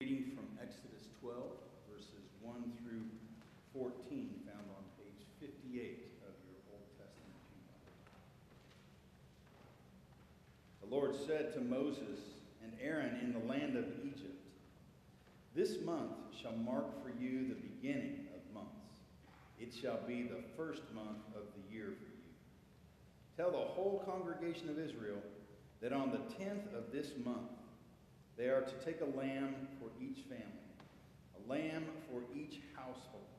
Reading from Exodus 12, verses 1 through 14, found on page 58 of your Old Testament pew Bible. The Lord said to Moses and Aaron in the land of Egypt, "This month shall mark for you the beginning of months. It shall be the first month of the year for you. Tell the whole congregation of Israel that on the 10th of this month they are to take a lamb for each family, a lamb for each household.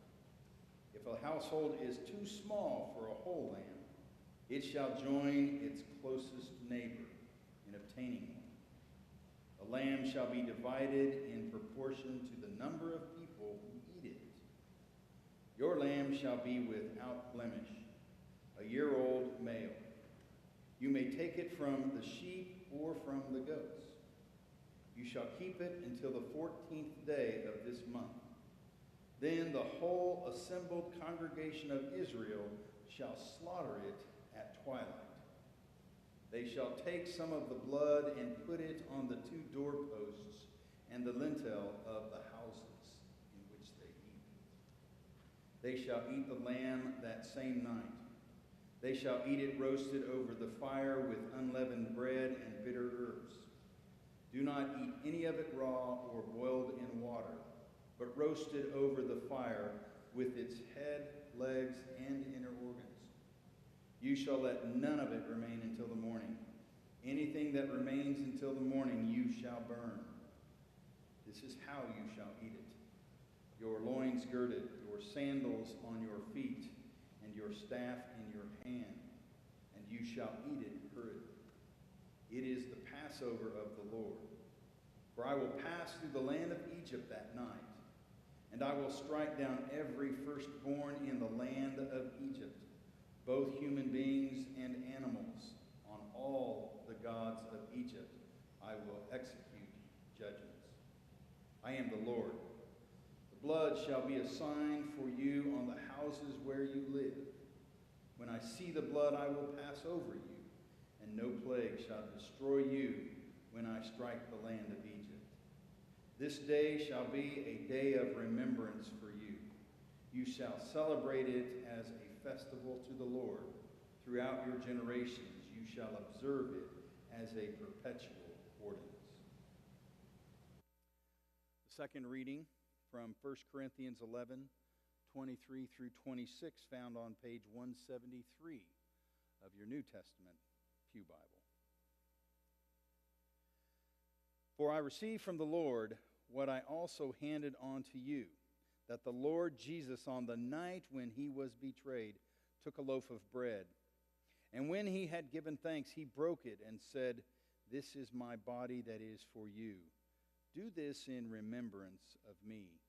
If a household is too small for a whole lamb, it shall join its closest neighbor in obtaining one. The lamb shall be divided in proportion to the number of people who eat it. Your lamb shall be without blemish, a year-old male. You may take it from the sheep or from the goats. You shall keep it until the 14th day of this month. Then the whole assembled congregation of Israel shall slaughter it at twilight. They shall take some of the blood and put it on the two doorposts and the lintel of the houses in which they eat. They shall eat the lamb that same night. They shall eat it roasted over the fire with unleavened bread and bitter herbs. Do not eat any of it raw or boiled in water, but roasted over the fire with its head, legs, and inner organs. You shall let none of it remain until the morning. Anything that remains until the morning you shall burn. This is how you shall eat it. Your loins girded, your sandals on your feet, and your staff in your hand, and you shall eat it hurriedly. It is the Passover of the Lord. For I will pass through the land of Egypt that night, and I will strike down every firstborn in the land of Egypt, both human beings and animals. On all the gods of Egypt I will execute judgments. I am the Lord. The blood shall be a sign for you on the houses where you live. When I see the blood, I will pass over you, and no plague shall destroy you when I strike the land of Egypt. This day shall be a day of remembrance for you. You shall celebrate it as a festival to the Lord. Throughout your generations you shall observe it as a perpetual ordinance." The second reading from 1 Corinthians 11, 23 through 26, found on page 173 of your New Testament pew Bible. "For I received from the Lord what I also handed on to you, that the Lord Jesus, on the night when he was betrayed, took a loaf of bread. And when he had given thanks, he broke it and said, 'This is my body that is for you. Do this in remembrance of me.'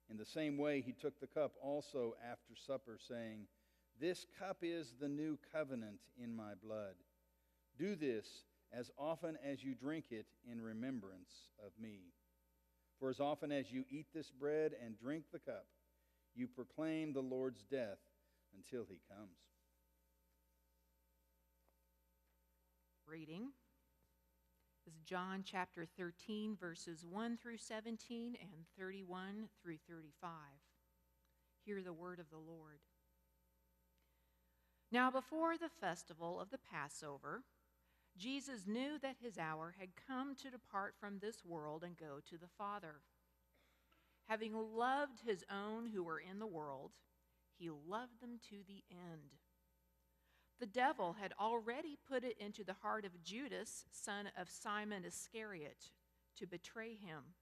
In the same way, he took the cup also after supper, saying, 'This cup is the new covenant in my blood. Do this as often as you drink it in remembrance of me. For as often as you eat this bread and drink the cup, you proclaim the Lord's death until he comes.'" Reading is John chapter 13, verses 1 through 17 and 31 through 35. Hear the word of the Lord. Now before the festival of the Passover, Jesus knew that his hour had come to depart from this world and go to the Father. Having loved his own who were in the world, he loved them to the end. The devil had already put it into the heart of Judas, son of Simon Iscariot, to betray him.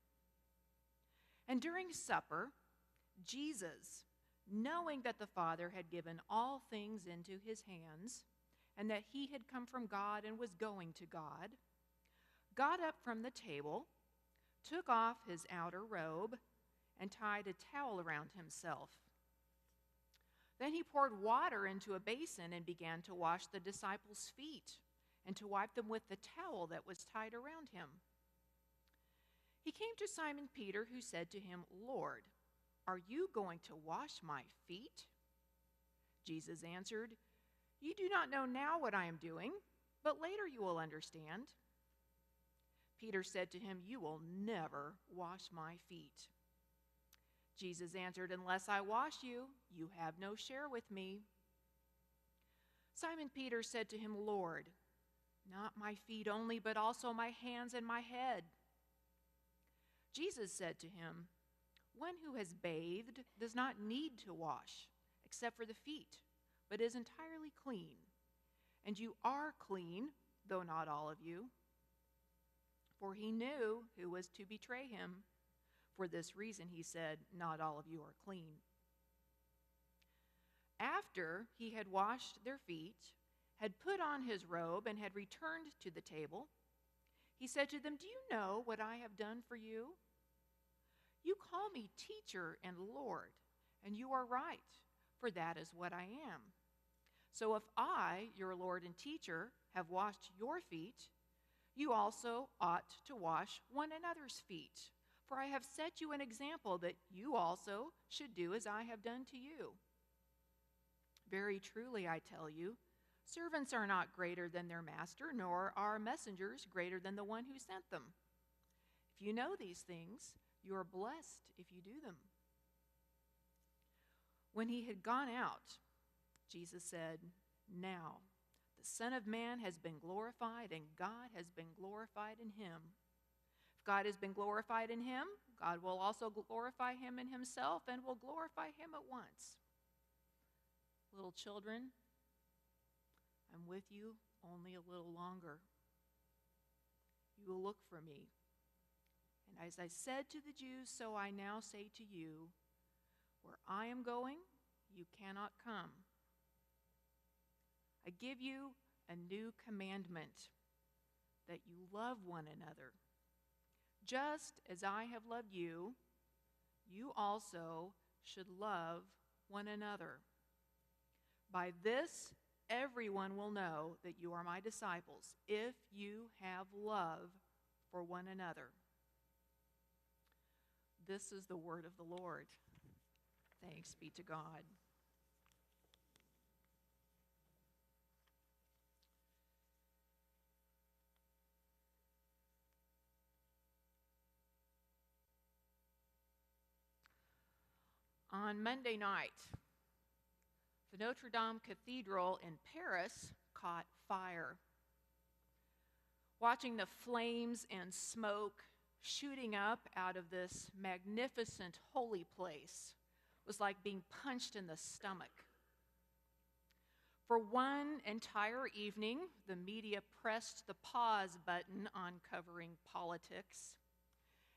And during supper, Jesus, knowing that the Father had given all things into his hands, and that he had come from God and was going to God, got up from the table, took off his outer robe, and tied a towel around himself. Then he poured water into a basin and began to wash the disciples' feet and to wipe them with the towel that was tied around him. He came to Simon Peter, who said to him, "Lord, are you going to wash my feet?" Jesus answered, "You do not know now what I am doing, but later you will understand." Peter said to him, "You will never wash my feet." Jesus answered, "Unless I wash you, you have no share with me." Simon Peter said to him, "Lord, not my feet only, but also my hands and my head." Jesus said to him, "One who has bathed does not need to wash, except for the feet, but is entirely clean. And you are clean, though not all of you." For he knew who was to betray him. For this reason he said, "Not all of you are clean." After he had washed their feet, had put on his robe, and had returned to the table, he said to them, "Do you know what I have done for you? You call me teacher and Lord, and you are right, for that is what I am. So if I, your Lord and teacher, have washed your feet, you also ought to wash one another's feet. For I have set you an example that you also should do as I have done to you. Very truly, I tell you, servants are not greater than their master, nor are messengers greater than the one who sent them. If you know these things, you are blessed if you do them." When he had gone out, Jesus said, "Now the Son of Man has been glorified, and God has been glorified in him. If God has been glorified in him, God will also glorify him in himself, and will glorify him at once. Little children, I'm with you only a little longer. You will look for me. And as I said to the Jews, so I now say to you, where I am going, you cannot come. I give you a new commandment, that you love one another. Just as I have loved you, you also should love one another. By this, everyone will know that you are my disciples, if you have love for one another." This is the word of the Lord. Thanks be to God. On Monday night, the Notre Dame Cathedral in Paris caught fire. Watching the flames and smoke shooting up out of this magnificent holy place was like being punched in the stomach. For one entire evening, the media pressed the pause button on covering politics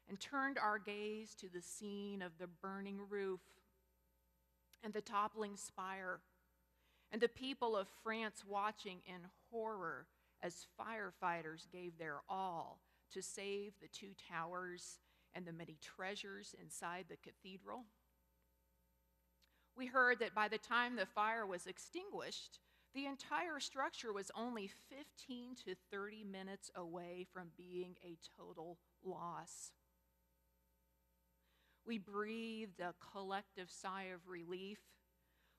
and turned our gaze to the scene of the burning roof and the toppling spire, and the people of France watching in horror as firefighters gave their all to save the two towers and the many treasures inside the cathedral. We heard that by the time the fire was extinguished, the entire structure was only 15 to 30 minutes away from being a total loss. We breathed a collective sigh of relief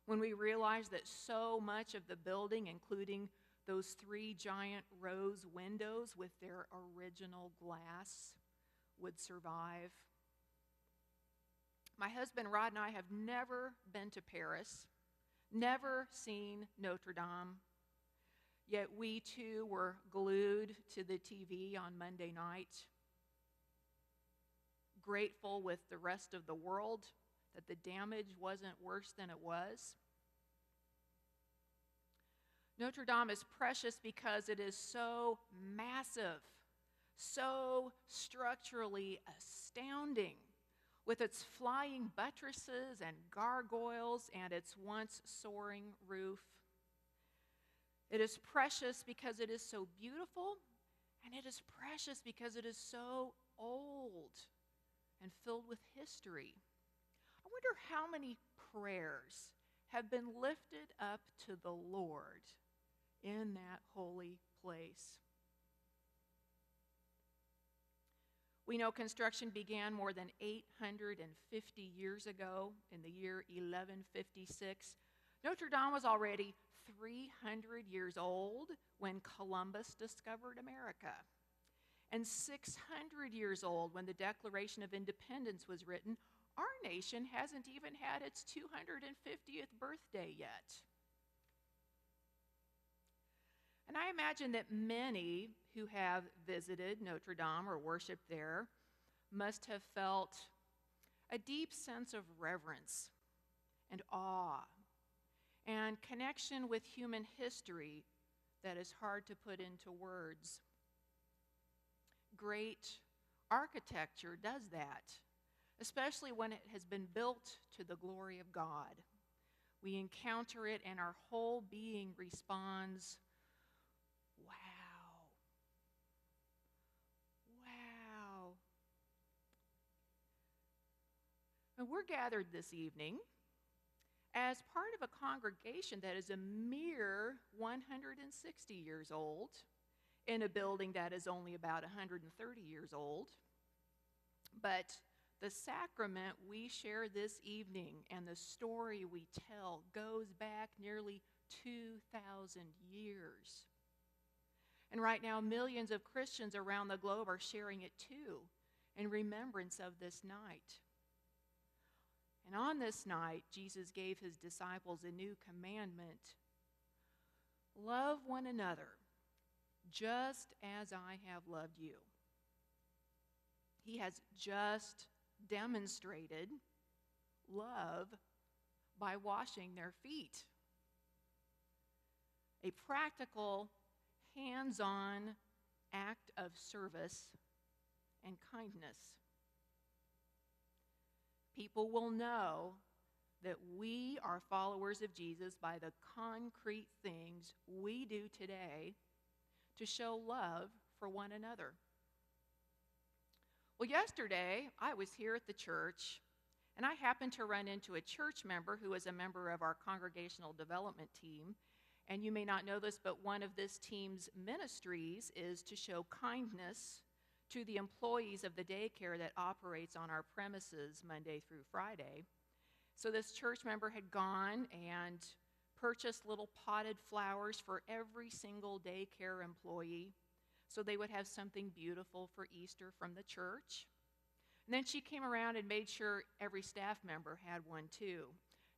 when we realized that so much of the building, including those 3 giant rose windows with their original glass, would survive. My husband Rod and I have never been to Paris, never seen Notre Dame, yet we too were glued to the TV on Monday night, grateful with the rest of the world that the damage wasn't worse than it was. Notre Dame is precious because it is so massive, so structurally astounding, with its flying buttresses and gargoyles and its once soaring roof. It is precious because it is so beautiful, and it is precious because it is so old and filled with history. I wonder how many prayers have been lifted up to the Lord in that holy place. We know construction began more than 850 years ago in the year 1156. Notre Dame was already 300 years old when Columbus discovered America. and 600 years old when the Declaration of Independence was written, our nation hasn't even had its 250th birthday yet. And I imagine that many who have visited Notre Dame or worshiped there must have felt a deep sense of reverence and awe and connection with human history that is hard to put into words. Great architecture does that, especially when it has been built to the glory of God. We encounter it and our whole being responds, wow, wow. And we're gathered this evening as part of a congregation that is a mere 160 years old in a building that is only about 130 years old. But the sacrament we share this evening and the story we tell goes back nearly 2,000 years. And right now, millions of Christians around the globe are sharing it too in remembrance of this night. And on this night, Jesus gave his disciples a new commandment: love one another just as I have loved you. He has just demonstrated love by washing their feet. A practical, hands-on act of service and kindness. People will know that we are followers of Jesus by the concrete things we do today to show love for one another. Well, yesterday, I was here at the church, and I happened to run into a church member who is a member of our congregational development team. And you may not know this, but one of this team's ministries is to show kindness to the employees of the daycare that operates on our premises Monday through Friday. So this church member had gone and purchased little potted flowers for every single daycare employee so they would have something beautiful for Easter from the church. And then she came around and made sure every staff member had one too.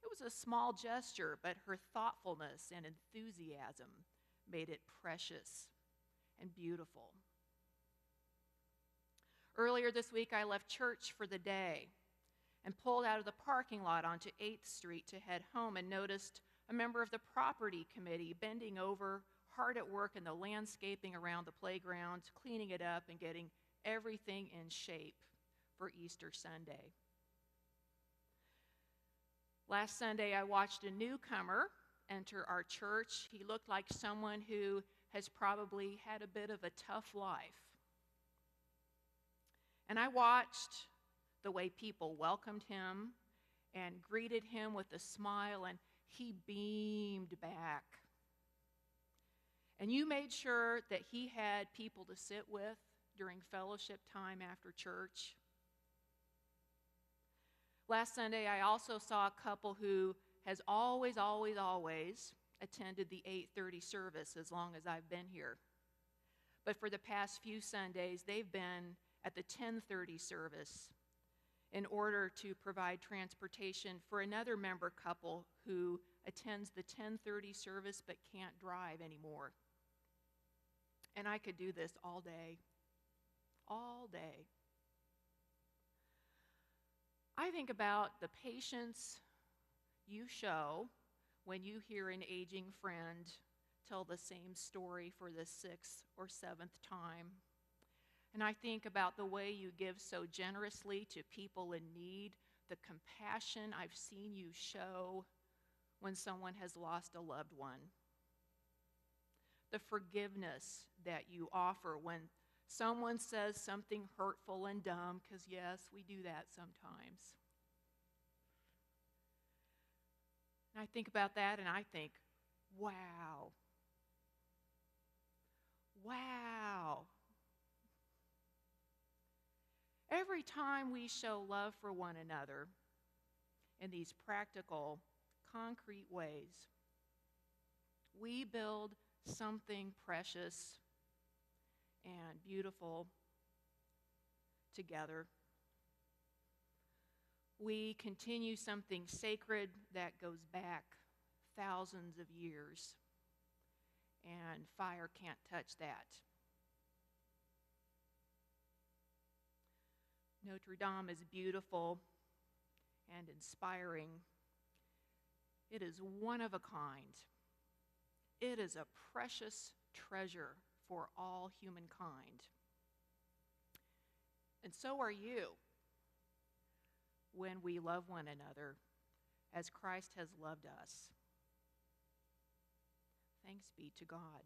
It was a small gesture, but her thoughtfulness and enthusiasm made it precious and beautiful. Earlier this week, I left church for the day and pulled out of the parking lot onto 8th Street to head home and noticed a member of the property committee bending over, hard at work in the landscaping around the playground, cleaning it up and getting everything in shape for Easter Sunday. Last Sunday, I watched a newcomer enter our church. He looked like someone who has probably had a bit of a tough life. And I watched the way people welcomed him and greeted him with a smile, and he beamed back. And you made sure that he had people to sit with during fellowship time after church. Last Sunday, I also saw a couple who has always attended the 8:30 service as long as I've been here. But for the past few Sundays, they've been at the 10:30 service in order to provide transportation for another member couple who attends the 10:30 service but can't drive anymore. And I could do this all day. All day. I think about the patience you show when you hear an aging friend tell the same story for the 6th or 7th time. And I think about the way you give so generously to people in need, the compassion I've seen you show when someone has lost a loved one, the forgiveness that you offer when someone says something hurtful and dumb, because yes, we do that sometimes. And I think about that and I think, wow. Wow. Every time we show love for one another in these practical, concrete ways, we build something precious and beautiful together. We continue something sacred that goes back thousands of years, and fire can't touch that. Notre Dame is beautiful and inspiring. It is one of a kind. It is a precious treasure for all humankind. And so are you when we love one another as Christ has loved us. Thanks be to God.